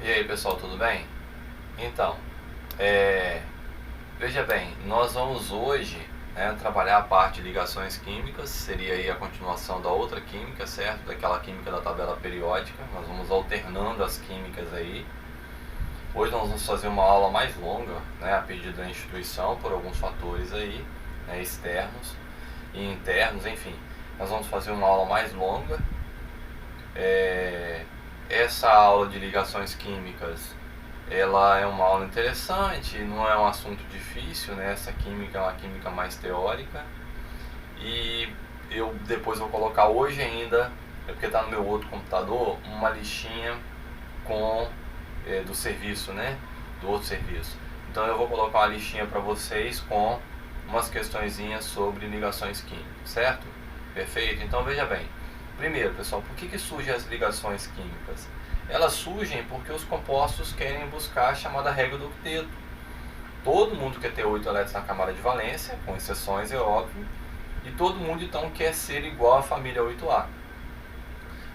E aí pessoal, tudo bem? Então, veja bem, nós vamos hoje, trabalhar a parte de ligações químicas, seria aí a continuação da outra química, certo? Daquela química da tabela periódica, nós vamos alternando as químicas aí. Hoje nós vamos fazer uma aula mais longa, a pedido da instituição, por alguns fatores aí, externos e internos, enfim. Nós vamos fazer uma aula mais longa. Essa aula de ligações químicas, ela é uma aula interessante, não é um assunto difícil, Essa química é uma química mais teórica. E eu depois vou colocar hoje ainda, porque está no meu outro computador, uma listinha com do serviço, do outro serviço. Então eu vou colocar uma listinha para vocês com umas questõezinhas sobre ligações químicas, certo? Perfeito? Então veja bem. Primeiro, pessoal, por que surgem as ligações químicas? Elas surgem porque os compostos querem buscar a chamada regra do octeto. Todo mundo quer ter 8 elétrons na camada de valência, com exceções, é óbvio, e todo mundo então quer ser igual à família 8A.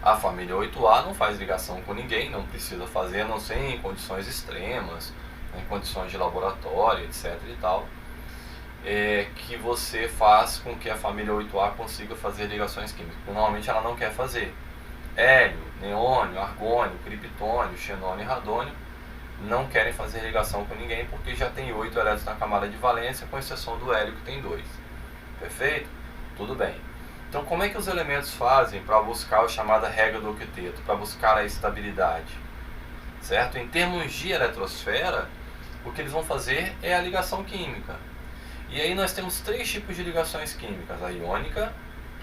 A família 8A não faz ligação com ninguém, não precisa fazer, a não ser em condições extremas, em condições de laboratório, etc. e tal, que você faz com que a família 8A consiga fazer ligações químicas. Normalmente ela não quer fazer. Hélio, neônio, argônio, criptônio, xenônio e radônio não querem fazer ligação com ninguém porque já tem 8 elétrons na camada de valência, com exceção do hélio que tem 2. Perfeito? Tudo bem. Então como é que os elementos fazem para buscar a chamada regra do octeto, para buscar a estabilidade? Certo? Em termos de eletrosfera, o que eles vão fazer é a ligação química. E aí nós temos 3 tipos de ligações químicas: a iônica,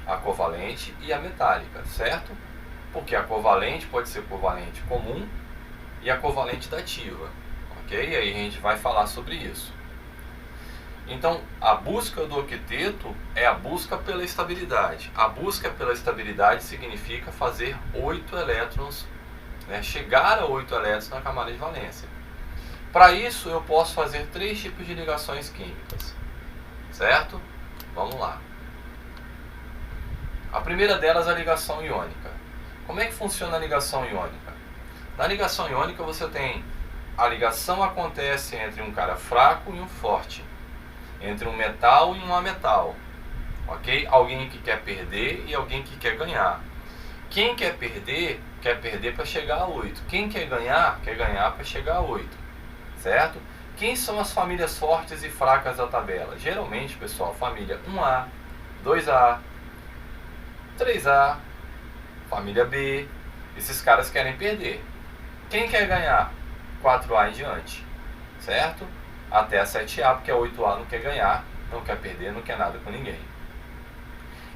a covalente e a metálica, certo? Porque a covalente pode ser covalente comum e a covalente dativa, ok? E aí a gente vai falar sobre isso. Então, a busca do octeto é a busca pela estabilidade. A busca pela estabilidade significa fazer 8 elétrons, chegar a 8 elétrons na camada de valência. Para isso, eu posso fazer 3 tipos de ligações químicas, certo? Vamos lá. A primeira delas é a ligação iônica. Como é que funciona a ligação iônica? Na ligação iônica você tem a ligação acontece entre um cara fraco e um forte, entre um metal e um ametal, ok? Alguém que quer perder e alguém que quer ganhar. Quem quer perder para chegar a 8. Quem quer ganhar para chegar a 8, certo? Quem são as famílias fortes e fracas da tabela? Geralmente, pessoal, família 1A, 2A, 3A, família B. Esses caras querem perder. Quem quer ganhar? 4A em diante, certo? Até a 7A, porque a 8A não quer ganhar, não quer perder, não quer nada com ninguém.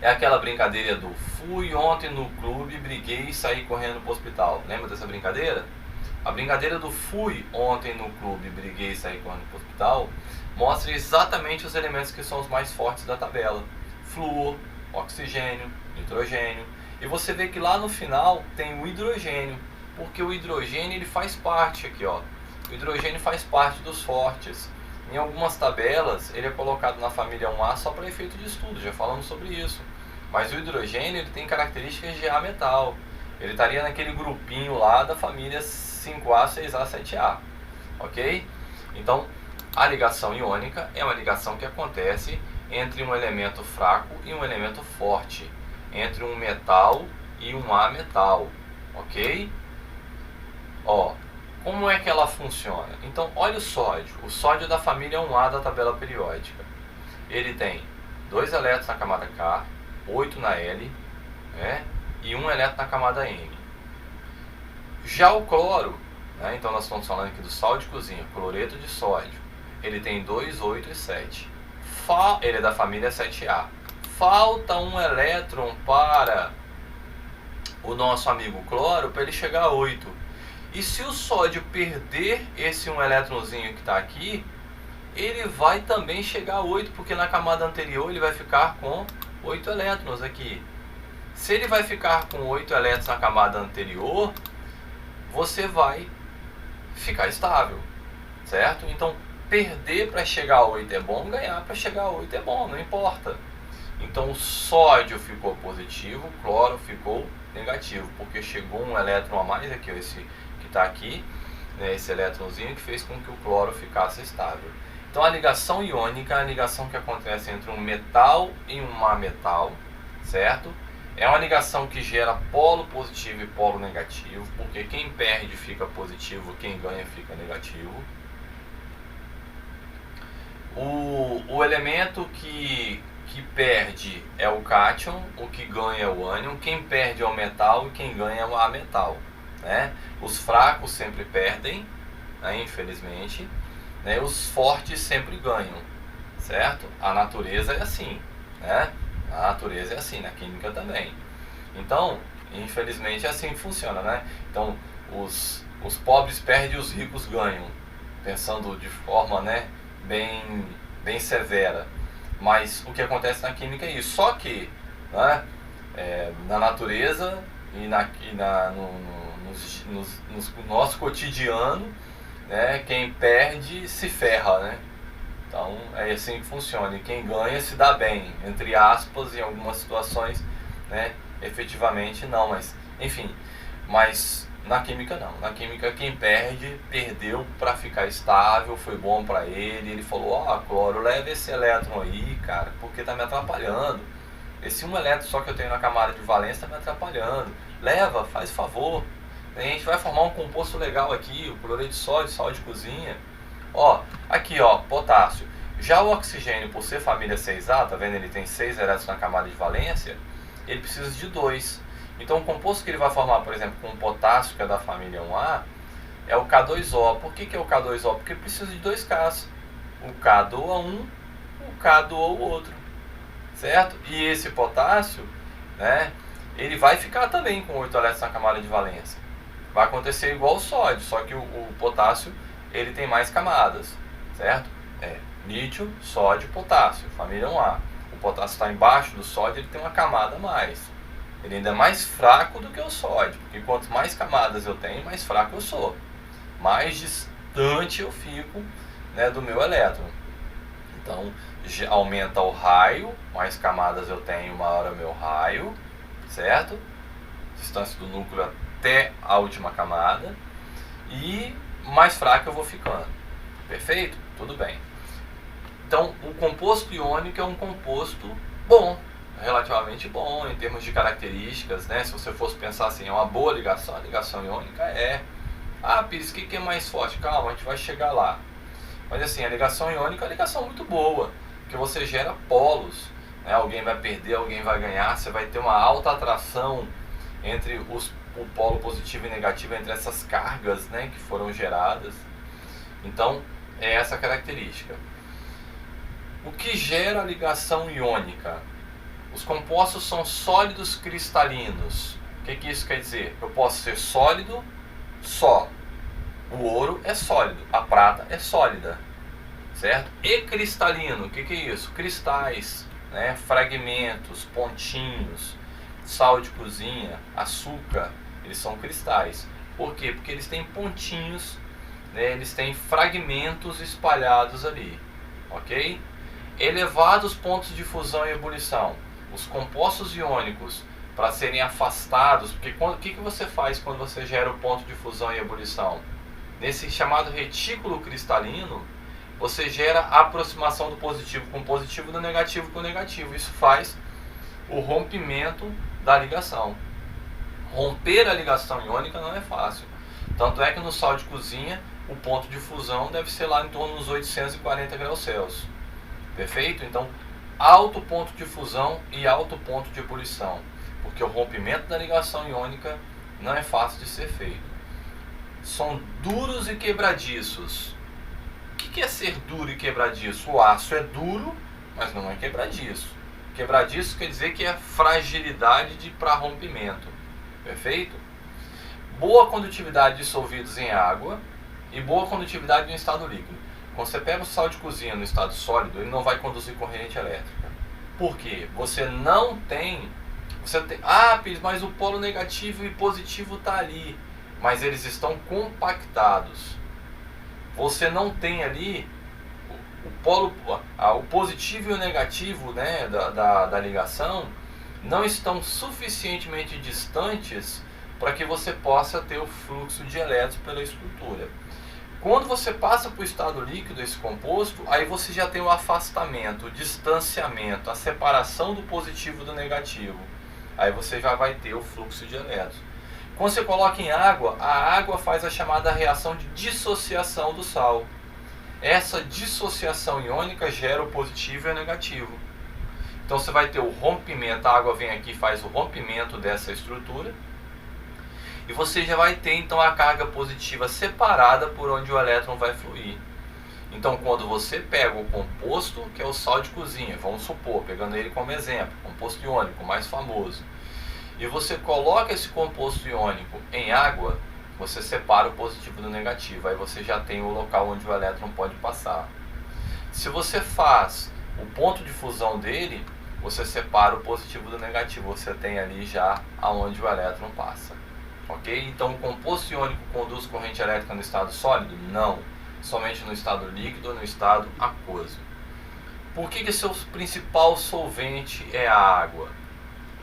É aquela brincadeira do fui ontem no clube, briguei e saí correndo pro hospital. Lembra dessa brincadeira? A brincadeira do fui ontem no clube, briguei e saí correndo pro hospital mostra exatamente os elementos que são os mais fortes da tabela: flúor, oxigênio, nitrogênio. E você vê que lá no final tem o hidrogênio, porque o hidrogênio ele faz parte aqui, ó. O hidrogênio faz parte dos fortes. Em algumas tabelas ele é colocado na família 1A só para efeito de estudo, já falamos sobre isso. Mas o hidrogênio ele tem características de A metal. Ele estaria naquele grupinho lá da família 5A, 6A, 7A, ok? Então a ligação iônica é uma ligação que acontece entre um elemento fraco e um elemento forte, entre um metal e um ametal, ok? Ó, como é que ela funciona? Então, olha o sódio da família 1A da tabela periódica. Ele tem 2 elétrons na camada K, 8 na L, e 1 elétron na camada M. Já o cloro, então nós estamos falando aqui do sal de cozinha, cloreto de sódio, ele tem 2, 8 e 7. Ele é da família 7A. Falta um elétron para o nosso amigo cloro para ele chegar a 8. E se o sódio perder esse um elétronzinho que está aqui, ele vai também chegar a 8, porque na camada anterior ele vai ficar com 8 elétrons aqui. Se ele vai ficar com 8 elétrons na camada anterior, você vai ficar estável, certo? Então, perder para chegar a 8 é bom, ganhar para chegar a 8 é bom, não importa. Então, o sódio ficou positivo, o cloro ficou negativo, porque chegou um elétron a mais aqui, esse que está aqui, né, esse elétronzinho que fez com que o cloro ficasse estável. Então a ligação iônica é a ligação que acontece entre um metal e um ametal, certo? É uma ligação que gera polo positivo e polo negativo, porque quem perde fica positivo, quem ganha fica negativo. O elemento que perde é o cátion, o que ganha é o ânion, quem perde é o metal e quem ganha é o ametal, né? Os fracos sempre perdem, né, infelizmente, né? Os fortes sempre ganham, certo? A natureza é assim, né? A natureza é assim, na química também. Então, infelizmente é assim que funciona, né? Então, os pobres perdem e os ricos ganham, pensando de forma, né, bem severa. Mas o que acontece na química é isso. Só que, né, na natureza e no nosso cotidiano, né, quem perde se ferra, né? Então é assim que funciona. E quem ganha se dá bem, entre aspas, em algumas situações, né? Efetivamente não, mas enfim. Mas na química não. Na química quem perde, perdeu para ficar estável, foi bom para ele. Ele falou: ó, cloro, leva esse elétron aí, cara, porque tá me atrapalhando. Esse um elétron só que eu tenho na camada de valência tá me atrapalhando. Leva, faz favor. A gente vai formar um composto legal aqui, o cloreto de sódio, sal de cozinha. Ó, aqui ó, potássio. Já o oxigênio, por ser família 6A, tá vendo? Ele tem 6 elétrons na camada de valência, ele precisa de 2. Então o composto que ele vai formar, por exemplo, com o potássio, que é da família 1A, é o K2O. Por que é o K2O? Porque ele precisa de 2 Ks. O K doa um, o K doa o outro. Certo? E esse potássio, né, ele vai ficar também com 8 elétrons na camada de valência. Vai acontecer igual o sódio, só que o potássio ele tem mais camadas, certo? Lítio, sódio, potássio, família 1A. O potássio está embaixo do sódio, ele tem uma camada a mais. Ele ainda é mais fraco do que o sódio, porque quanto mais camadas eu tenho, mais fraco eu sou. Mais distante eu fico, né, do meu elétron. Então, aumenta o raio, mais camadas eu tenho, maior é o meu raio, certo? Distância do núcleo até a última camada. E mais fraco eu vou ficando. Perfeito? Tudo bem. Então, o composto iônico é um composto bom, relativamente bom em termos de características, né? Se você fosse pensar assim, é uma boa ligação, a ligação iônica é. Ah, Pires, o que é mais forte? Calma, a gente vai chegar lá. Mas assim, a ligação iônica é uma ligação muito boa, porque você gera polos, né? Alguém vai perder, alguém vai ganhar, você vai ter uma alta atração entre o polo positivo e negativo, entre essas cargas, né, que foram geradas. Então, é essa característica. O que gera a ligação iônica? Os compostos são sólidos cristalinos. O que isso quer dizer? Eu posso ser sólido só. O ouro é sólido, a prata é sólida, certo? E cristalino, o que é isso? Cristais, né? Fragmentos, pontinhos, sal de cozinha, açúcar, eles são cristais. Por quê? Porque eles têm pontinhos, né? Eles têm fragmentos espalhados ali, ok? Elevados pontos de fusão e ebulição. Os compostos iônicos, para serem afastados, porque o que você faz quando você gera o ponto de fusão e ebulição? Nesse chamado retículo cristalino, você gera a aproximação do positivo com o positivo e do negativo com o negativo. Isso faz o rompimento da ligação. Romper a ligação iônica não é fácil. Tanto é que no sal de cozinha, o ponto de fusão deve ser lá em torno dos 840 graus Celsius. Perfeito? Então, alto ponto de fusão e alto ponto de ebulição. Porque o rompimento da ligação iônica não é fácil de ser feito. São duros e quebradiços. O que é ser duro e quebradiço? O aço é duro, mas não é quebradiço. Quebradiço quer dizer que é fragilidade para rompimento. Perfeito? Boa condutividade de dissolvidos em água e boa condutividade em estado líquido. Quando você pega o sal de cozinha no estado sólido, ele não vai conduzir corrente elétrica. Por quê? Você tem... Ah, Pires, mas o polo negativo e positivo está ali. Mas eles estão compactados. Você não tem ali o positivo e o negativo, né, da ligação não estão suficientemente distantes para que você possa ter o fluxo de elétrons pela estrutura. Quando você passa para o estado líquido esse composto, aí você já tem o afastamento, o distanciamento, a separação do positivo do negativo. Aí você já vai ter o fluxo de elétrons. Quando você coloca em água, a água faz a chamada reação de dissociação do sal. Essa dissociação iônica gera o positivo e o negativo. Então você vai ter o rompimento, a água vem aqui e faz o rompimento dessa estrutura. E você já vai ter então a carga positiva separada por onde o elétron vai fluir. Então quando você pega o composto, que é o sal de cozinha, vamos supor, pegando ele como exemplo, composto iônico mais famoso, e você coloca esse composto iônico em água, você separa o positivo do negativo, aí você já tem o local onde o elétron pode passar. Se você faz o ponto de fusão dele, você separa o positivo do negativo, você tem ali já aonde o elétron passa. Ok? Então o composto iônico conduz corrente elétrica no estado sólido? Não. Somente no estado líquido ou no estado aquoso. Por que seu principal solvente é a água?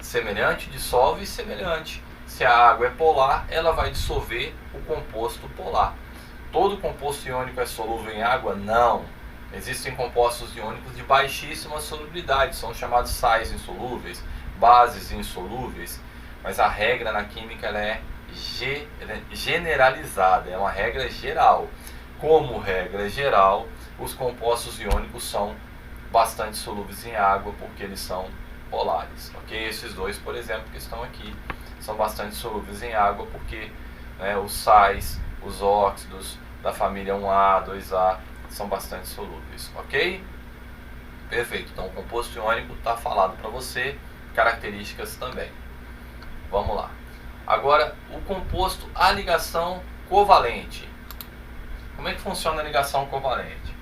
Semelhante dissolve semelhante. Se a água é polar, ela vai dissolver o composto polar. Todo composto iônico é solúvel em água? Não. Existem compostos iônicos de baixíssima solubilidade, são chamados sais insolúveis, bases insolúveis, mas a regra na química ela é generalizada, é uma regra geral. Como regra geral, os compostos iônicos são bastante solúveis em água porque eles são polares. Ok? Esses dois, por exemplo, que estão aqui, são bastante solúveis em água porque os sais, os óxidos da família 1A, 2A são bastante solúveis. Ok? Perfeito. Então o composto iônico está falado para você, características também. Vamos lá. Agora, o composto a ligação covalente. Como é que funciona a ligação covalente?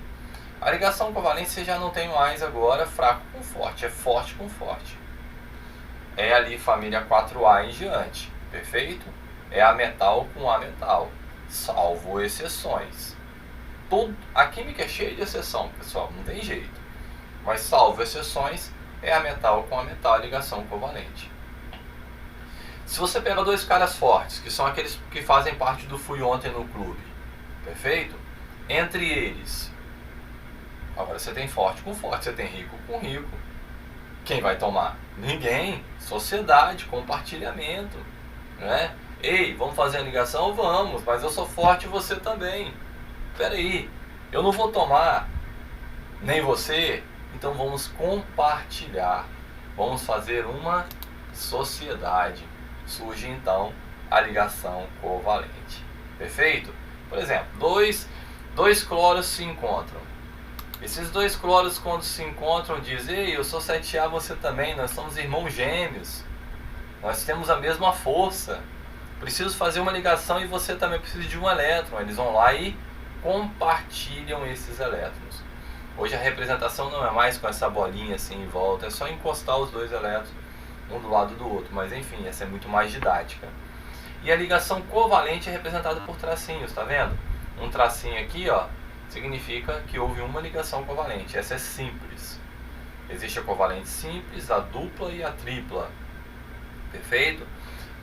A ligação covalente você já não tem mais agora fraco com forte, é forte com forte. É ali família 4A em diante, perfeito? É a metal com a metal, salvo exceções. A química é cheia de exceção, pessoal, não tem jeito. Mas salvo exceções, é a metal com a metal, a ligação covalente. Se você pega dois caras fortes, que são aqueles que fazem parte do Fui Ontem no Clube, perfeito? Entre eles, agora você tem forte com forte, você tem rico com rico. Quem vai tomar? Ninguém. Sociedade, compartilhamento, né? Ei, vamos fazer a ligação? Vamos, mas eu sou forte e você também. Espera aí, eu não vou tomar, nem você, então vamos compartilhar. Vamos fazer uma sociedade. Surge então a ligação covalente. Perfeito? Por exemplo, dois cloros se encontram. Esses dois cloros, quando se encontram, dizem: ei, eu sou 7A, você também, nós somos irmãos gêmeos, nós temos a mesma força, preciso fazer uma ligação e você também precisa de um elétron. Eles vão lá e compartilham esses elétrons. Hoje a representação não é mais com essa bolinha assim em volta, é só encostar os dois elétrons um do lado do outro, mas enfim, essa é muito mais didática. E a ligação covalente é representada por tracinhos, tá vendo? Um tracinho aqui, ó, significa que houve uma ligação covalente. Essa é simples. Existe a covalente simples, a dupla e a tripla. Perfeito?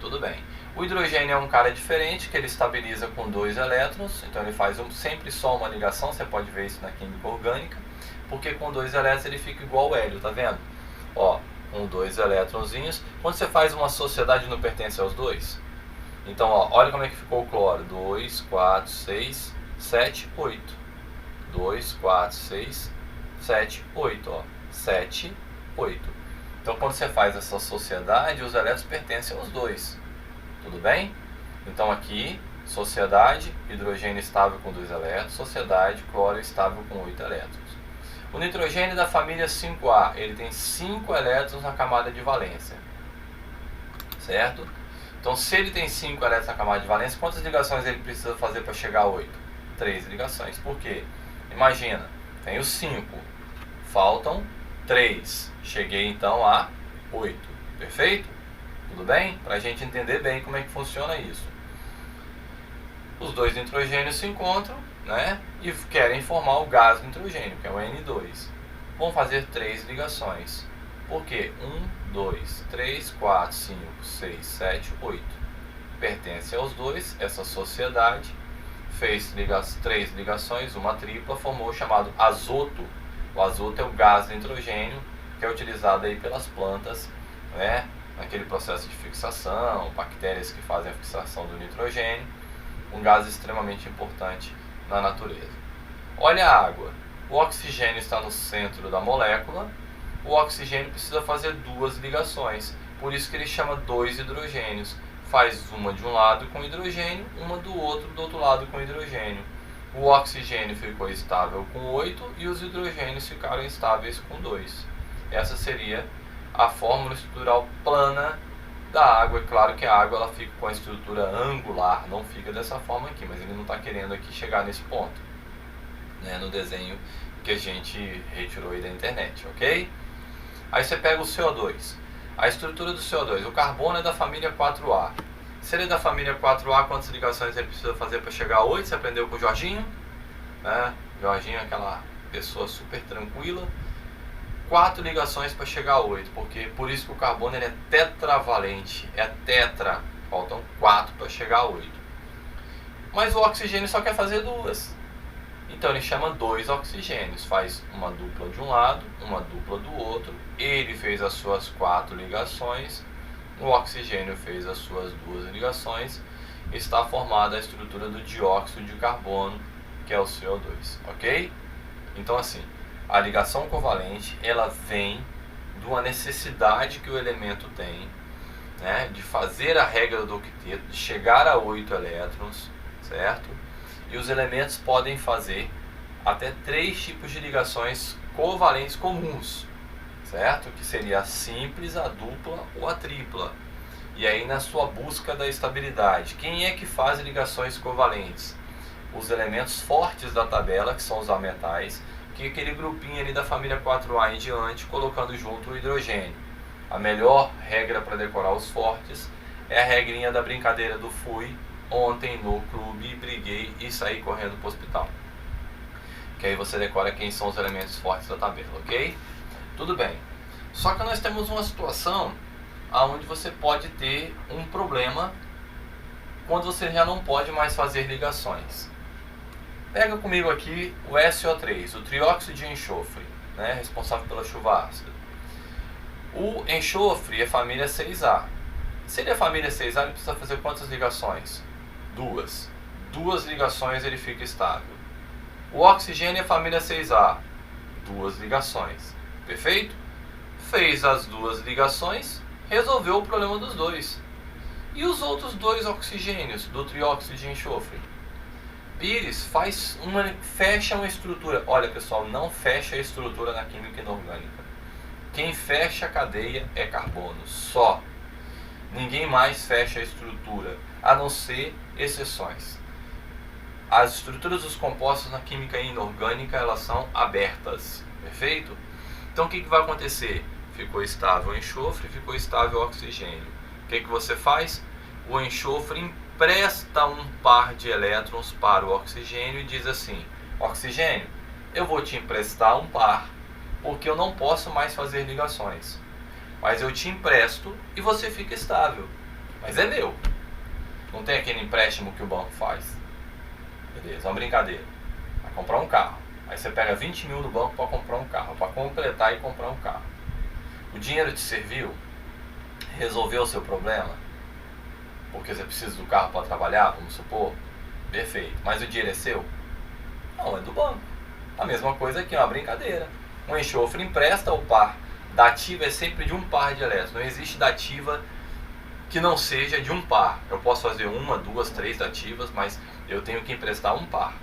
Tudo bem. O hidrogênio é um cara diferente, que ele estabiliza com dois elétrons, então ele faz sempre só uma ligação, você pode ver isso na química orgânica, porque com dois elétrons ele fica igual ao hélio, tá vendo? Ó, com dois elétronzinhos. Quando você faz uma sociedade, não pertence aos dois? Então, ó, olha como é que ficou o cloro. 2, 4, 6, 7, 8. 2, 4, 6, 7, 8. Ó. 7, 8. Então, quando você faz essa sociedade, os elétrons pertencem aos dois. Tudo bem? Então, aqui, sociedade, hidrogênio estável com 2 elétrons. Sociedade, cloro estável com 8 elétrons. O nitrogênio da família 5A, ele tem 5 elétrons na camada de valência. Certo? Então, se ele tem 5 elétrons na camada de valência, quantas ligações ele precisa fazer para chegar a 8? 3 ligações. Por quê? Imagina, tenho 5, faltam 3. Cheguei então a 8. Perfeito? Tudo bem? Para a gente entender bem como é que funciona isso. Os dois nitrogênios se encontram, né, e querem formar o gás nitrogênio, que é o N2. Vão fazer 3 ligações. Por quê? 1, 2, 3, 4, 5, 6, 7, 8. pertence aos dois, essa sociedade fez 3 ligações, uma tripla, formou o chamado azoto. O azoto é o gás nitrogênio que é utilizado aí pelas plantas, né, naquele processo de fixação, bactérias que fazem a fixação do nitrogênio, um gás extremamente importante na natureza. Olha a água, o oxigênio está no centro da molécula, o oxigênio precisa fazer 2 ligações, por isso que ele chama 2 hidrogênios. Faz uma de um lado com hidrogênio, uma do outro lado com hidrogênio. O oxigênio ficou estável com 8 e os hidrogênios ficaram estáveis com 2. Essa seria a fórmula estrutural plana da água. É claro que a água ela fica com a estrutura angular, não fica dessa forma aqui, mas ele não está querendo aqui chegar nesse ponto, né, no desenho que a gente retirou aí da internet, ok? Aí você pega o CO2. A estrutura do CO2, o carbono é da família 4A. Se ele é da família 4A, quantas ligações ele precisa fazer para chegar a 8? Você aprendeu com o Jorginho? Né? Jorginho é aquela pessoa super tranquila. 4 ligações para chegar a 8, porque por isso que o carbono ele é tetravalente, é tetra, faltam 4 para chegar a 8. Mas o oxigênio só quer fazer 2. Então ele chama 2 oxigênios, faz uma dupla de um lado, uma dupla do outro. Ele fez as suas 4 ligações, o oxigênio fez as suas 2 ligações, está formada a estrutura do dióxido de carbono, que é o CO2, ok? Então assim, a ligação covalente ela vem de uma necessidade que o elemento tem, né, de fazer a regra do octeto, de chegar a 8 elétrons, certo? E os elementos podem fazer até 3 tipos de ligações covalentes comuns, certo? Que seria a simples, a dupla ou a tripla. E aí na sua busca da estabilidade, quem é que faz ligações covalentes? Os elementos fortes da tabela, que são os ametais, que é aquele grupinho ali da família 4A em diante, colocando junto o hidrogênio. A melhor regra para decorar os fortes é a regrinha da brincadeira do fui ontem no clube, briguei e saí correndo para o hospital. Que aí você decora quem são os elementos fortes da tabela, ok? Tudo bem. Só que nós temos uma situação onde você pode ter um problema quando você já não pode mais fazer ligações. Pega comigo aqui o SO3, o trióxido de enxofre, né, responsável pela chuva ácida. O enxofre é família 6A. Se ele é família 6A, ele precisa fazer quantas ligações? 2. 2 ligações ele fica estável. O oxigênio é família 6A. 2 ligações. Perfeito? Fez as 2 ligações, resolveu o problema dos 2. E os outros 2 oxigênios do trióxido de enxofre? Pires fecha uma estrutura. Olha pessoal, não fecha a estrutura na química inorgânica. Quem fecha a cadeia é carbono, só. Ninguém mais fecha a estrutura, a não ser exceções. As estruturas dos compostos na química inorgânica, elas são abertas, perfeito? Então o que vai acontecer? Ficou estável o enxofre, ficou estável o oxigênio. O que você faz? O enxofre empresta um par de elétrons para o oxigênio e diz assim: oxigênio, eu vou te emprestar um par, porque eu não posso mais fazer ligações. Mas eu te empresto e você fica estável. Mas é meu. Não tem aquele empréstimo que o banco faz. Beleza, é uma brincadeira. Vai comprar um carro. Aí você pega 20 mil no banco para comprar um carro, para completar e comprar um carro. O dinheiro te serviu? Resolveu o seu problema? Porque você precisa do carro para trabalhar, vamos supor? Perfeito. Mas o dinheiro é seu? Não, é do banco. A mesma coisa aqui, é uma brincadeira. Um enxofre empresta o par. Dativa é sempre de um par de elétrons. Não existe dativa que não seja de um par. Eu posso fazer 1, 2, 3 dativas, mas eu tenho que emprestar um par.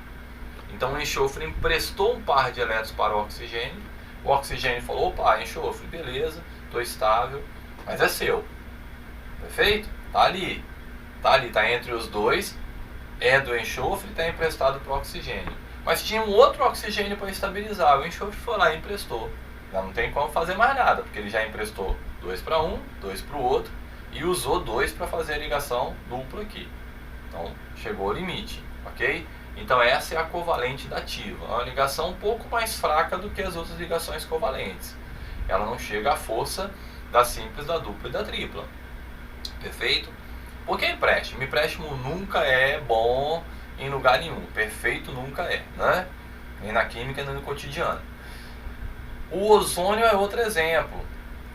Então o enxofre emprestou um par de elétrons para o oxigênio. O oxigênio falou: opa, enxofre, beleza, estou estável, mas é seu. Perfeito? Tá ali. Tá ali, tá entre os dois. É do enxofre e está emprestado para o oxigênio. Mas tinha um outro oxigênio para estabilizar. O enxofre foi lá e emprestou. Já não tem como fazer mais nada, porque ele já emprestou 2 para um, 2 para o outro e usou 2 para fazer a ligação dupla aqui. Então chegou ao limite, ok? Então essa é a covalente dativa. É uma ligação um pouco mais fraca do que as outras ligações covalentes. Ela não chega à força da simples, da dupla e da tripla. Perfeito? Porque empréstimo? Empréstimo nunca é bom em lugar nenhum. Perfeito nunca é, né? Nem na química, nem no cotidiano. O ozônio é outro exemplo.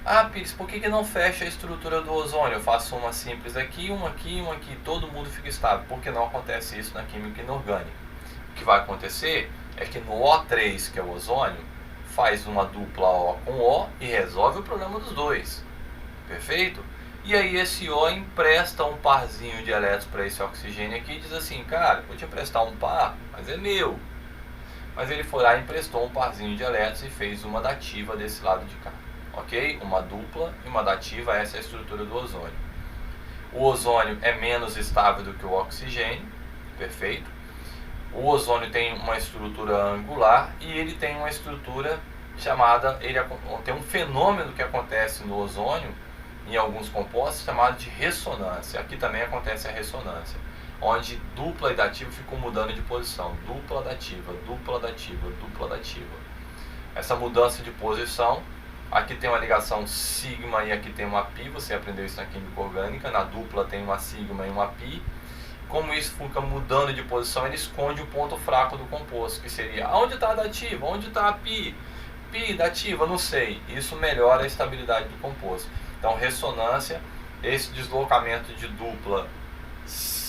Ah, Pires, por que não fecha a estrutura do ozônio? Eu faço uma simples aqui, uma aqui, uma aqui, todo mundo fica estável. Porque não acontece isso na química inorgânica. O que vai acontecer é que no O3, que é o ozônio, faz uma dupla O com O e resolve o problema dos dois. Perfeito? E aí esse O empresta um parzinho de elétrons para esse oxigênio aqui e diz assim, cara, vou te emprestar um par, mas é meu. Mas ele foi lá e emprestou um parzinho de elétrons e fez uma dativa desse lado de cá. Ok? Uma dupla e uma dativa, essa é a estrutura do ozônio. O ozônio é menos estável do que o oxigênio, perfeito? O ozônio tem uma estrutura angular e ele tem uma estrutura chamada, tem um fenômeno que acontece no ozônio, em alguns compostos, chamado de ressonância. Aqui também acontece a ressonância, onde dupla e dativa ficam mudando de posição. Dupla dativa, dupla dativa, dupla dativa. Essa mudança de posição, aqui tem uma ligação sigma e aqui tem uma pi, você aprendeu isso na química orgânica, na dupla tem uma sigma e uma pi. Como isso fica mudando de posição, ele esconde o ponto fraco do composto, que seria, onde está a dativa, onde está a pi? Pi, dativa, não sei. Isso melhora a estabilidade do composto. Então, ressonância, esse deslocamento de dupla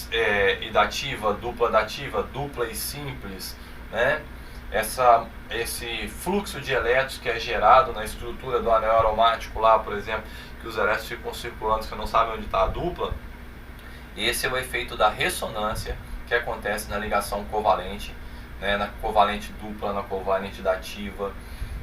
e dativa, dupla e simples, né? Esse fluxo de elétrons que é gerado na estrutura do anel aromático lá, por exemplo, que os elétrons ficam circulando, você não sabe onde está a dupla. Esse é o efeito da ressonância que acontece na ligação covalente, né? Na covalente dupla, na covalente dativa,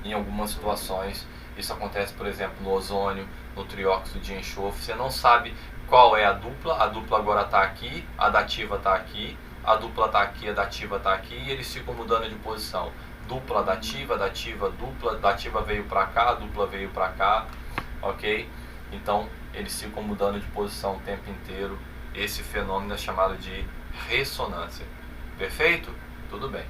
em algumas situações. Isso acontece, por exemplo, no ozônio, no trióxido de enxofre. Você não sabe qual é a dupla agora está aqui, a dativa está aqui, a dupla está aqui, a dativa está aqui, e eles ficam mudando de posição. Dupla, dativa, dupla, dativa veio para cá, a dupla veio para cá, ok? Então, eles ficam mudando de posição o tempo inteiro. Esse fenômeno é chamado de ressonância. Perfeito? Tudo bem.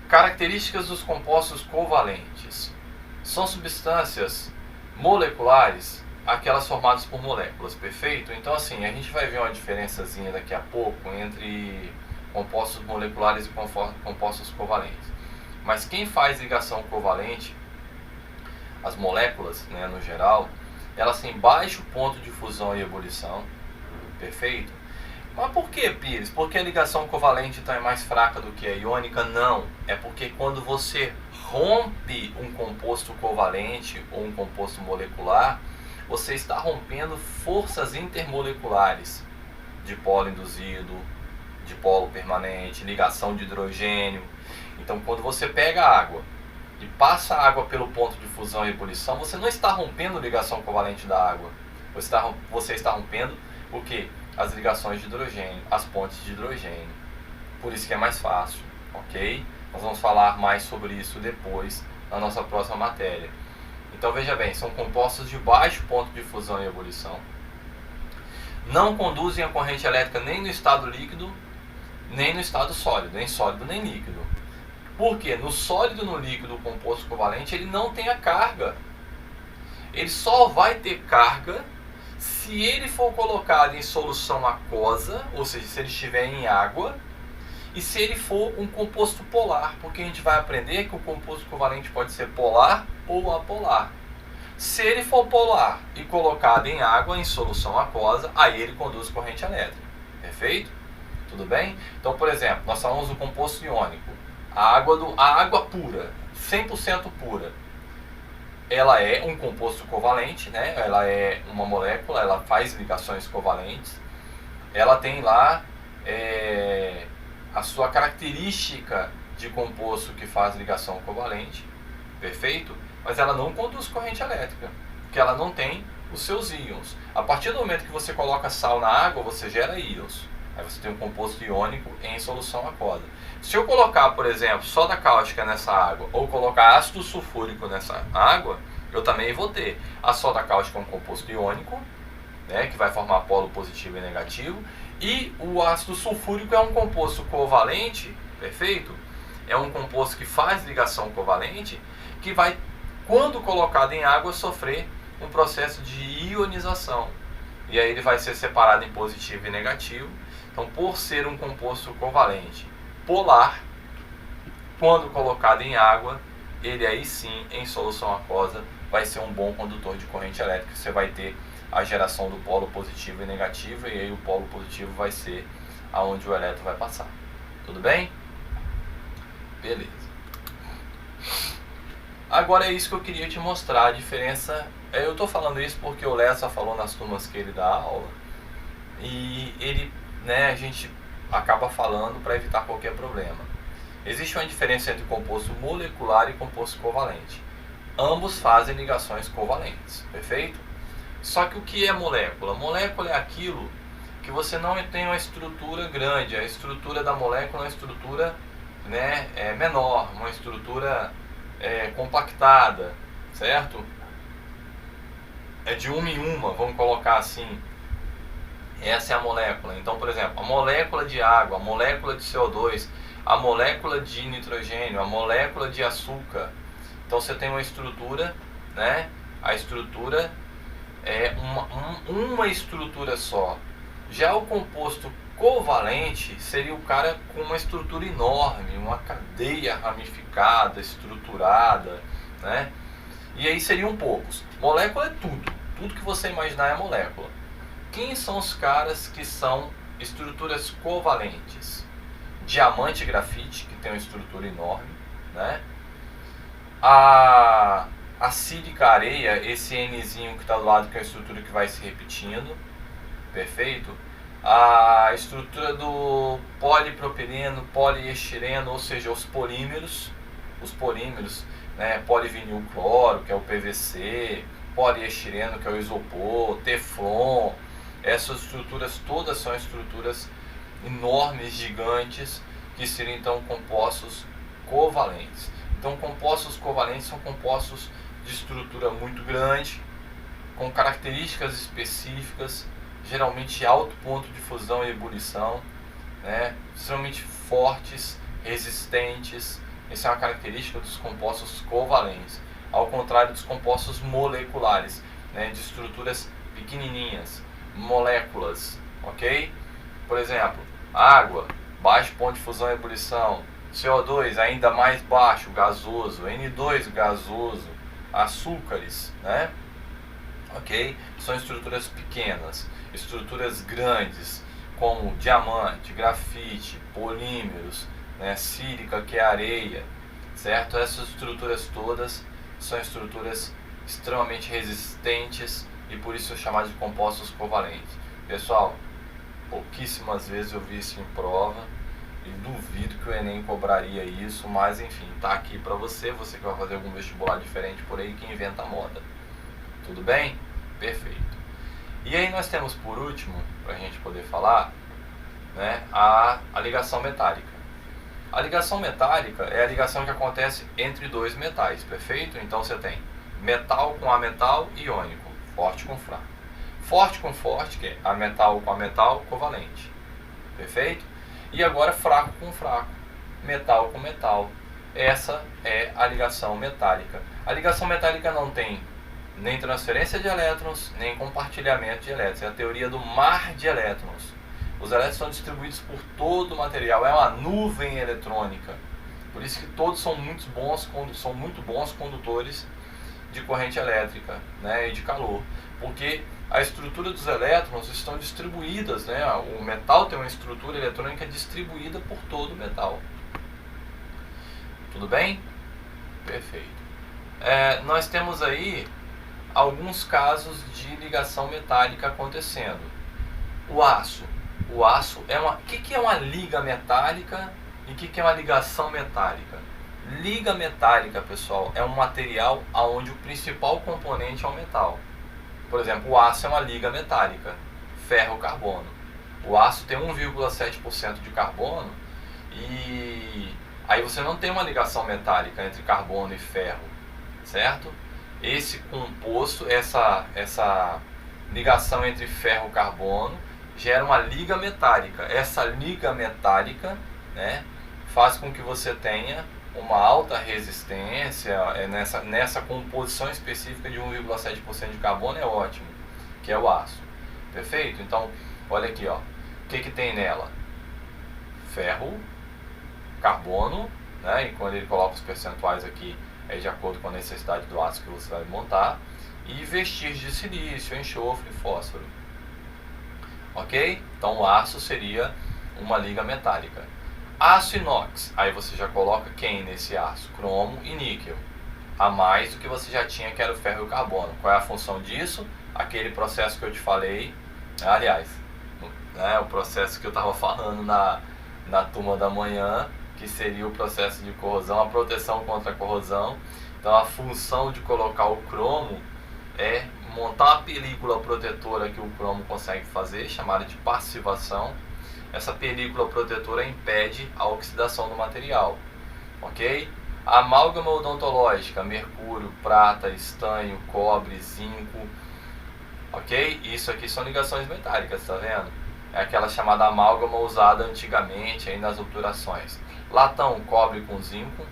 Características dos compostos covalentes. São substâncias moleculares, aquelas formadas por moléculas, perfeito? Então assim, a gente vai ver uma diferençazinha daqui a pouco entre compostos moleculares e compostos covalentes. Mas quem faz ligação covalente, as moléculas, né, no geral, elas têm baixo ponto de fusão e ebulição, perfeito? Mas por que, Pires? Porque a ligação covalente então é mais fraca do que a iônica? Não, é porque quando você rompe um composto covalente ou um composto molecular, você está rompendo forças intermoleculares, dipolo induzido, dipolo permanente, ligação de hidrogênio. Então, quando você pega a água e passa a água pelo ponto de fusão e ebulição, você não está rompendo ligação covalente da água. Você está rompendo o quê? As ligações de hidrogênio, as pontes de hidrogênio. Por isso que é mais fácil, ok? Nós vamos falar mais sobre isso depois, na nossa próxima matéria. Então veja bem, são compostos de baixo ponto de fusão e ebulição. Não conduzem a corrente elétrica nem no estado líquido, nem no estado sólido, nem sólido nem líquido. Por quê? No sólido e no líquido, o composto covalente, ele não tem a carga. Ele só vai ter carga se ele for colocado em solução aquosa, ou seja, se ele estiver em água, e se ele for um composto polar, porque a gente vai aprender que o composto covalente pode ser polar ou apolar. Se ele for polar e colocado em água, em solução aquosa, aí ele conduz corrente elétrica. Perfeito? Tudo bem? Então, por exemplo, nós falamos do composto iônico. A água pura, 100% pura, ela é um composto covalente, né? Ela é uma molécula, ela faz ligações covalentes. Ela tem lá a sua característica de composto que faz ligação covalente, perfeito? Mas ela não conduz corrente elétrica, porque ela não tem os seus íons. A partir do momento que você coloca sal na água, você gera íons. Aí você tem um composto iônico em solução aquosa. Se eu colocar, por exemplo, soda cáustica nessa água, ou colocar ácido sulfúrico nessa água, eu também vou ter. A soda cáustica é um composto iônico, né, que vai formar polo positivo e negativo, e o ácido sulfúrico é um composto covalente, perfeito? É um composto que faz ligação covalente, que vai, quando colocado em água, sofrer um processo de ionização. e aí ele vai ser separado em positivo e negativo. Então, por ser um composto covalente polar, quando colocado em água, ele aí sim, em solução aquosa, vai ser um bom condutor de corrente elétrica. Você vai ter a geração do polo positivo e negativo, e aí o polo positivo vai ser aonde o elétron vai passar. Tudo bem? Beleza. Agora é isso que eu queria te mostrar, a diferença. Eu estou falando isso porque o Lessa falou nas turmas que ele dá aula, e ele, a gente acaba falando para evitar qualquer problema. Existe uma diferença entre composto molecular e composto covalente. Ambos fazem ligações covalentes, perfeito? Só que o que é molécula? Molécula é aquilo que você não tem uma estrutura grande. A estrutura da molécula é uma estrutura menor, uma estrutura compactada, certo? É de uma em uma, vamos colocar assim. Essa é a molécula. Então, por exemplo, a molécula de água, a molécula de CO2, a molécula de nitrogênio, a molécula de açúcar. Então você tem uma estrutura, a estrutura é uma estrutura só. Já o composto covalente seria o cara com uma estrutura enorme, uma cadeia ramificada, estruturada, E aí seriam poucos. Molécula é tudo. Tudo que você imaginar é molécula. Quem são os caras que são estruturas covalentes? Diamante e grafite, que tem uma estrutura enorme, A sílica areia, esse Nzinho que está do lado, que é a estrutura que vai se repetindo, perfeito? A estrutura do polipropileno, poliestireno, ou seja, os polímeros, polivinilcloro, que é o PVC, poliestireno, que é o isopor, teflon. Essas estruturas todas são estruturas enormes, gigantes, que seriam então compostos covalentes. Então, compostos covalentes são compostos de estrutura muito grande, com características específicas, geralmente alto ponto de fusão e ebulição, extremamente fortes, resistentes. Essa é uma característica dos compostos covalentes, ao contrário dos compostos moleculares, de estruturas pequenininhas, moléculas, ok? Por exemplo, água, baixo ponto de fusão e ebulição. CO2 ainda mais baixo, gasoso. N2 gasoso. Açúcares, ok? São estruturas pequenas. Estruturas grandes, como diamante, grafite, polímeros, sílica, que é areia, certo? Essas estruturas todas são estruturas extremamente resistentes e por isso são chamadas de compostos covalentes. Pessoal, pouquíssimas vezes eu vi isso em prova e duvido que o Enem cobraria isso, mas enfim, tá aqui para você que vai fazer algum vestibular diferente por aí, que inventa moda. Tudo bem? Perfeito. E aí nós temos por último, para a gente poder falar, a ligação metálica. A ligação metálica é a ligação que acontece entre dois metais, perfeito? Então você tem metal com ametal iônico, forte com fraco. Forte com forte, que é ametal com ametal covalente, perfeito? E agora fraco com fraco, metal com metal. Essa é a ligação metálica. A ligação metálica não tem nem transferência de elétrons, nem compartilhamento de elétrons. É a teoria do mar de elétrons. Os elétrons são distribuídos por todo o material, é uma nuvem eletrônica. Por isso que todos são muito bons condutores de corrente elétrica, e de calor. Porque a estrutura dos elétrons estão distribuídas, o metal tem uma estrutura eletrônica distribuída por todo o metal. Tudo bem? Perfeito. Nós temos aí alguns casos de ligação metálica acontecendo. O aço. O que é uma liga metálica e o que é uma ligação metálica? Liga metálica, pessoal, é um material onde o principal componente é o metal. Por exemplo, o aço é uma liga metálica, ferro-carbono. O aço tem 1,7% de carbono e aí você não tem uma ligação metálica entre carbono e ferro, certo? Esse composto, essa ligação entre ferro e carbono gera uma liga metálica. Essa liga metálica, faz com que você tenha uma alta resistência nessa composição específica de 1,7% de carbono, é ótimo, que é o aço. Perfeito? Então, olha aqui, ó. O que tem nela? Ferro, carbono, né? E quando ele coloca os percentuais aqui, é de acordo com a necessidade do aço que você vai montar. E vestígios de silício, enxofre e fósforo. Ok? Então o aço seria uma liga metálica. Aço inox, aí você já coloca quem nesse aço? Cromo e níquel. A mais do que você já tinha, que era o ferro e o carbono. Qual é a função disso? Aquele processo que eu te falei, aliás, né, o processo que eu estava falando na turma da manhã, que seria o processo de corrosão, a proteção contra a corrosão. Então a função de colocar o cromo é montar uma película protetora que o cromo consegue fazer, chamada de passivação. Essa película protetora impede a oxidação do material, ok? A amálgama odontológica, mercúrio, prata, estanho, cobre, zinco, ok? Isso aqui são ligações metálicas, tá vendo? É aquela chamada amálgama usada antigamente aí nas obturações. Latão, cobre com zinco.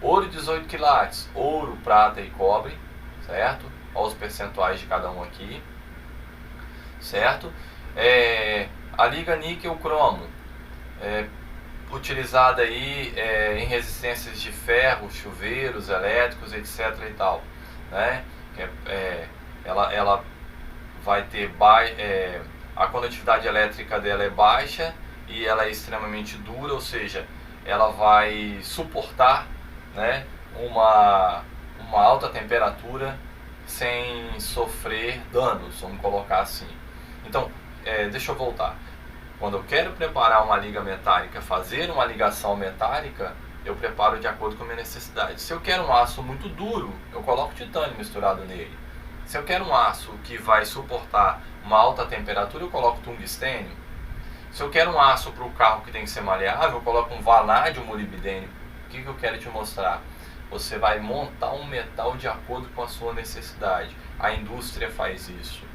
Ouro 18 quilates, ouro, prata e cobre, certo? Olha os percentuais de cada um aqui, certo? A liga níquel-cromo, utilizada aí em resistências de ferro, chuveiros, elétricos, etc. e tal, né? Ela vai ter a condutividade elétrica dela é baixa e ela é extremamente dura, ou seja, ela vai suportar, né, uma alta temperatura sem sofrer danos, vamos colocar assim. Então, deixa eu voltar. Quando eu quero preparar uma liga metálica, fazer uma ligação metálica, eu preparo de acordo com a minha necessidade. Se eu quero um aço muito duro, eu coloco titânio misturado nele. Se eu quero um aço que vai suportar uma alta temperatura, eu coloco tungstênio. Se eu quero um aço para o carro que tem que ser maleável, eu coloco um vanádio molibdênio. O que eu quero te mostrar? Você vai montar um metal de acordo com a sua necessidade. A indústria faz isso.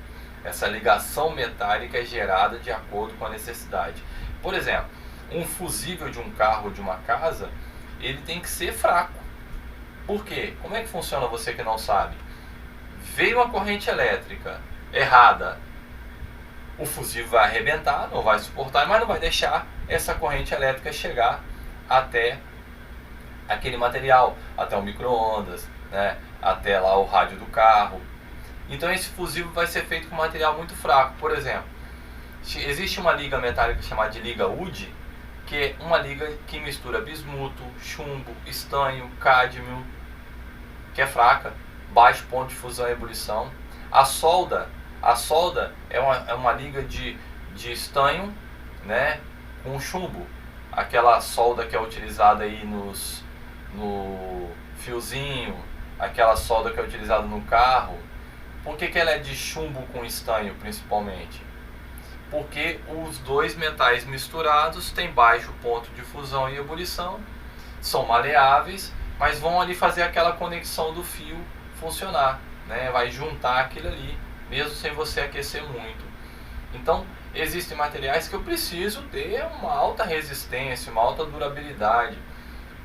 Essa ligação metálica é gerada de acordo com a necessidade. Por exemplo, um fusível de um carro ou de uma casa, ele tem que ser fraco. Por quê? Como é que funciona, você que não sabe? Veio uma corrente elétrica errada, o fusível vai arrebentar, não vai suportar, mas não vai deixar essa corrente elétrica chegar até aquele material, até o micro-ondas, né? Até lá o rádio do carro. Então esse fusível vai ser feito com material muito fraco. Por exemplo, existe uma liga metálica chamada de liga UD, que é uma liga que mistura bismuto, chumbo, estanho, cádmio, que é fraca, baixo ponto de fusão e ebulição. A solda é uma liga de estanho, né, com chumbo, aquela solda que é utilizada aí no fiozinho, aquela solda que é utilizada no carro. Por que ela é de chumbo com estanho principalmente? Porque os dois metais misturados têm baixo ponto de fusão e ebulição, são maleáveis, mas vão ali fazer aquela conexão do fio funcionar, né? Vai juntar aquilo ali, mesmo sem você aquecer muito. Então, existem materiais que eu preciso ter uma alta resistência, uma alta durabilidade.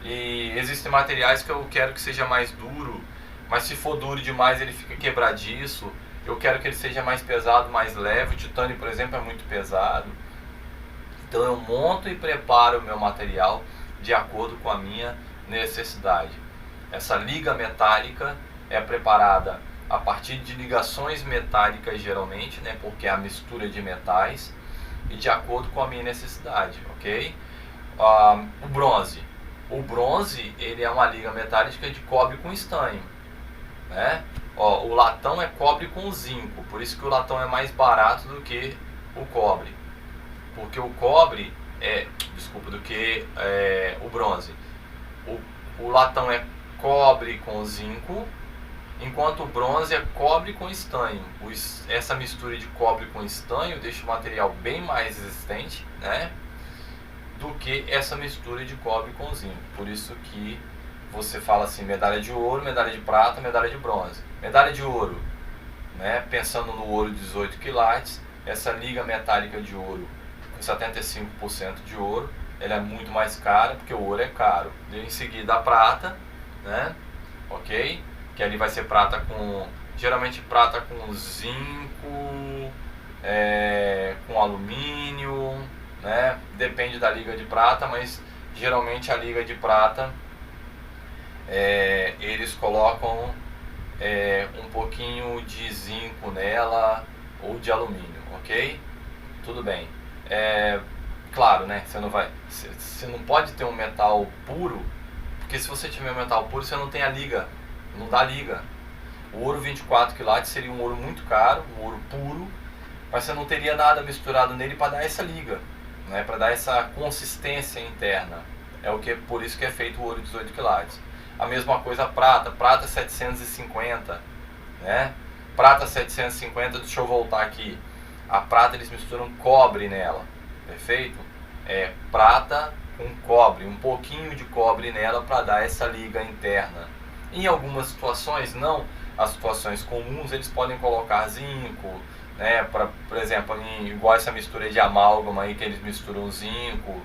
E existem materiais que eu quero que seja mais duro, mas se for duro demais ele fica quebradiço. Eu quero que ele seja mais pesado, mais leve. O titânio, por exemplo, é muito pesado. Então eu monto e preparo o meu material de acordo com a minha necessidade. Essa liga metálica é preparada a partir de ligações metálicas geralmente, né, porque é a mistura de metais, e de acordo com a minha necessidade, ok? O bronze. O bronze, ele é uma liga metálica de cobre com estanho, né? O latão é cobre com zinco, por isso que o latão é mais barato do que o cobre, porque o cobre do que o bronze. O latão é cobre com zinco, enquanto o bronze é cobre com estanho. Essa mistura de cobre com estanho deixa o material bem mais resistente, né, do que essa mistura de cobre com zinco. Por isso que você fala assim, medalha de ouro, medalha de prata, medalha de bronze. Medalha de ouro, né, pensando no ouro 18 quilates, essa liga metálica de ouro com 75% de ouro, ela é muito mais cara, porque o ouro é caro. E em seguida a prata, né, ok? Que ali vai ser prata com, geralmente prata com zinco, com alumínio, né? Depende da liga de prata, mas geralmente a liga de prata eles colocam um pouquinho de zinco nela ou de alumínio, ok? Tudo bem. Claro, né? Você não pode ter um metal puro, porque se você tiver um metal puro, você não tem a liga, não dá liga. O ouro 24 quilates seria um ouro muito caro, um ouro puro, mas você não teria nada misturado nele para dar essa liga, né? Para dar essa consistência interna. Por isso que é feito o ouro 18 quilates. A mesma coisa a prata 750, né? Prata 750, deixa eu voltar aqui. A prata eles misturam cobre nela, perfeito? Prata com cobre, um pouquinho de cobre nela para dar essa liga interna. Em algumas situações, não, as situações comuns, eles podem colocar zinco, né? Por exemplo, igual essa mistura de amálgama aí que eles misturam zinco,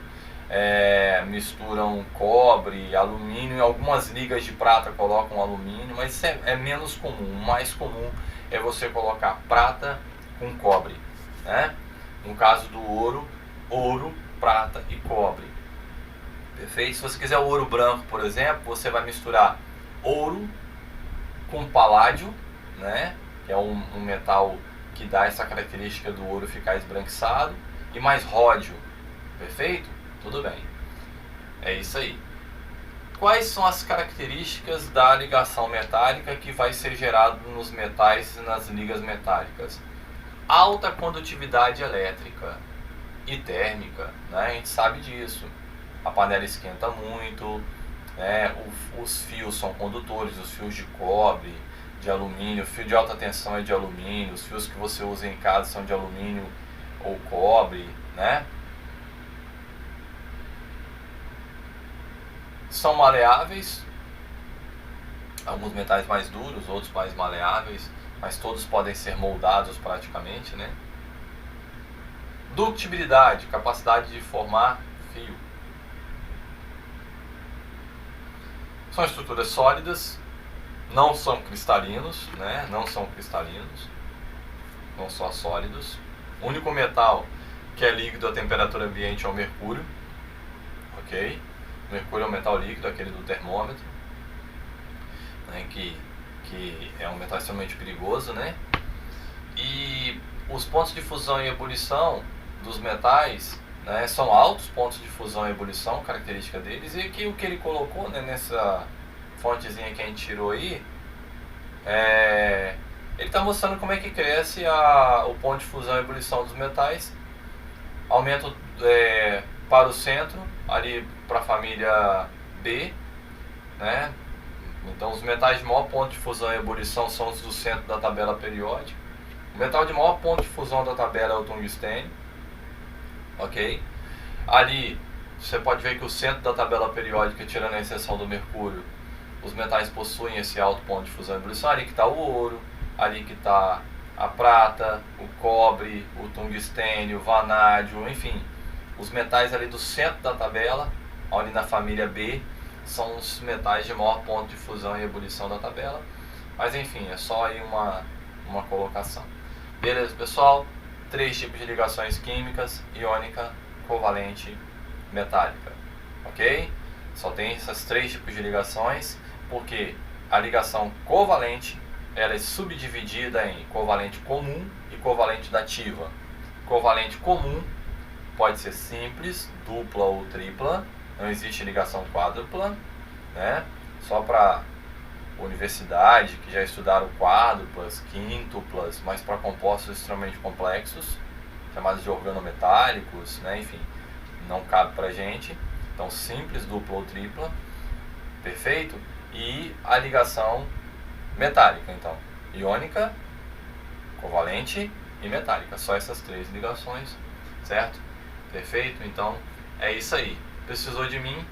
misturam cobre, alumínio, em algumas ligas de prata colocam alumínio, mas isso é menos comum. O mais comum é você colocar prata com cobre, né? No caso do ouro, prata e cobre, perfeito? Se você quiser o ouro branco, por exemplo, você vai misturar ouro com paládio, né? Que é um metal que dá essa característica do ouro ficar esbranquiçado, e mais ródio, perfeito? Tudo bem, é isso aí. Quais são as características da ligação metálica que vai ser gerado nos metais e nas ligas metálicas? Alta condutividade elétrica e térmica, né? A gente sabe disso. A panela esquenta muito, né? Os fios são condutores, os fios de cobre, de alumínio, o fio de alta tensão é de alumínio, os fios que você usa em casa são de alumínio ou cobre, né? São maleáveis, alguns metais mais duros, outros mais maleáveis, mas todos podem ser moldados praticamente, né? Ductibilidade, capacidade de formar fio. São estruturas sólidas, não são cristalinos, né? Não são cristalinos, não são sólidos. O único metal que é líquido a temperatura ambiente é o mercúrio, ok? O mercúrio é um metal líquido, aquele do termômetro, né? Que é um metal extremamente perigoso, né? E os pontos de fusão e ebulição dos metais, né, são altos pontos de fusão e ebulição, característica deles. E aqui o que ele colocou, né, nessa fontezinha que a gente tirou aí, ele está mostrando como é que cresce o ponto de fusão e ebulição dos metais. Aumento para o centro, ali para a família B, né? Então os metais de maior ponto de fusão e ebulição são os do centro da tabela periódica. O metal de maior ponto de fusão da tabela é o tungstênio, ok? Ali você pode ver que o centro da tabela periódica, tirando a exceção do mercúrio, os metais possuem esse alto ponto de fusão e ebulição. Ali que está o ouro, ali que está a prata, o cobre, o tungstênio, o vanádio, enfim, os metais ali do centro da tabela, ali na família B, são os metais de maior ponto de fusão e ebulição da tabela. Mas enfim, é só aí uma colocação. Beleza, pessoal? 3 tipos de ligações químicas: iônica, covalente, metálica, ok? Só tem esses 3 tipos de ligações, porque a ligação covalente ela é subdividida em covalente comum e covalente dativa. Covalente comum pode ser simples, dupla ou tripla, não existe ligação quádrupla, né? Só para universidade que já estudaram quádruplas, quíntuplas, mas para compostos extremamente complexos, chamados de organometálicos, né? Enfim, não cabe para gente. Então simples, dupla ou tripla, perfeito? E a ligação metálica, então, iônica, covalente e metálica, só essas 3 ligações, certo? Perfeito? Então é isso aí. Precisou de mim?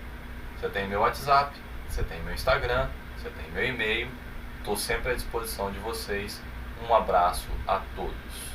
Você tem meu WhatsApp, você tem meu Instagram, você tem meu e-mail. Estou sempre à disposição de vocês. Um abraço a todos.